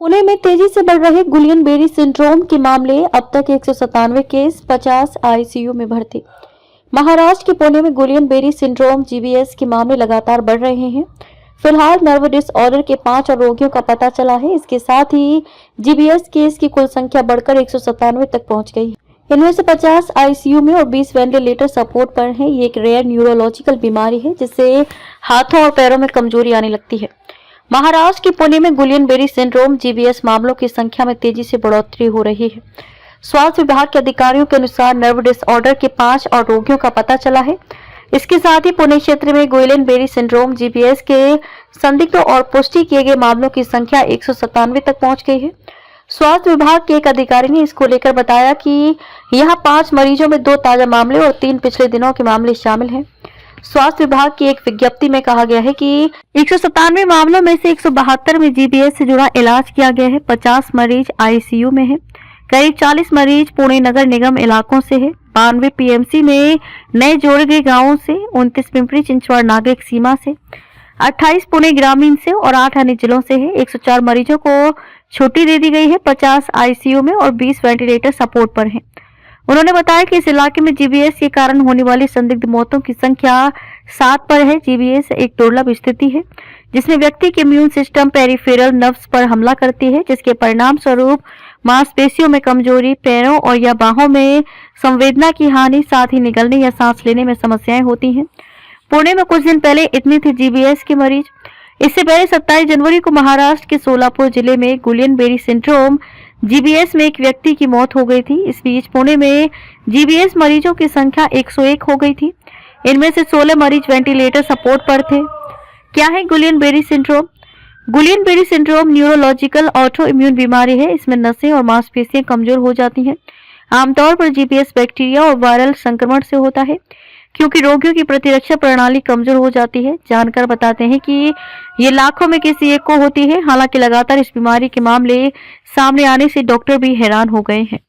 पुणे में तेजी से बढ़ रहे गुलियन बेरी सिंड्रोम के मामले, अब तक 197 केस, 50 आईसीयू में भर्ती। महाराष्ट्र के पुणे में गुलियन बेरी सिंड्रोम जीबीएस के मामले लगातार बढ़ रहे हैं। फिलहाल नर्व डिसऑर्डर के 5 और रोगियों का पता चला है। इसके साथ ही जीबीएस केस की कुल संख्या बढ़कर 197 तक पहुंच गई है। इनमें से 50 आईसीयू में और 20 वेंटिलेटर सपोर्ट पर हैं। ये एक रेयर न्यूरोलॉजिकल बीमारी है जिससे हाथों और पैरों में कमजोरी आने लगती है। महाराष्ट्र के पुणे में गुलियन बेरी सिंड्रोम जीबीएस मामलों की संख्या में तेजी से बढ़ोतरी हो रही है। स्वास्थ्य विभाग के अधिकारियों के अनुसार नर्व डिसऑर्डर के 5 और रोगियों का पता चला है। इसके साथ ही पुणे क्षेत्र में गुलियन बेरी सिंड्रोम जीबीएस के संदिग्ध और पुष्टि किए गए मामलों की संख्या 197 तक पहुंच गई है। स्वास्थ्य विभाग के एक अधिकारी ने इसको लेकर बताया कि यहां 5 मरीजों में 2 ताजा मामले और 3 पिछले दिनों के मामले शामिल हैं। स्वास्थ्य विभाग की एक विज्ञप्ति में कहा गया है कि 197 मामलों में से 172 में जीबीएस से जुड़ा इलाज किया गया है। 50 मरीज आईसीयू में है। करीब 40 मरीज पुणे नगर निगम इलाकों से है। 92 पीएमसी में नए जोड़े गए गांवों से, 29 पिंपरी चिंचवड़ नागरिक सीमा से, 28 पुणे ग्रामीण से और 8 अन्य जिलों से है। 104 मरीजों को छुट्टी दे दी गई है। 50 आईसीयू में और 20 वेंटिलेटर सपोर्ट पर हैं। उन्होंने बताया कि इस इलाके में जीबीएस के कारण होने वाली संदिग्ध मौतों की संख्या 7 पर है। जीबीएस एक दुर्लभ स्थिति है जिसमें व्यक्ति के इम्यून सिस्टम पेरिफेरल नर्व्स पर हमला करती है, जिसके परिणाम स्वरूप मांसपेशियों में कमजोरी, पैरों और या बाहों में संवेदना की हानि, साथ ही निगलने या सांस लेने में समस्याएं होती हैं। पुणे में कुछ दिन पहले इतने थे जीबीएस के मरीज। इससे पहले 27 जनवरी को महाराष्ट्र के सोलापुर जिले में गुलियन बेरी सिंड्रोम जीबीएस में एक व्यक्ति की मौत हो गई थी। इस बीच पुणे में जीबीएस मरीजों की संख्या 101 हो गई थी। इनमें से 16 मरीज वेंटिलेटर सपोर्ट पर थे। क्या है Guillain Barre syndrome? Guillain Barre syndrome neurological auto immune बीमारी है। इसमें नसें और मांसपेशियां कमजोर हो जाती हैं। आमतौर पर जीबीएस बैक्टीरिया और वायरल संक्रमण से होता है। क्योंकि रोगियों की प्रतिरक्षा प्रणाली कमजोर हो जाती है। जानकार बताते हैं कि ये लाखों में किसी एक को होती है। हालांकि लगातार इस बीमारी के मामले सामने आने से डॉक्टर भी हैरान हो गए हैं।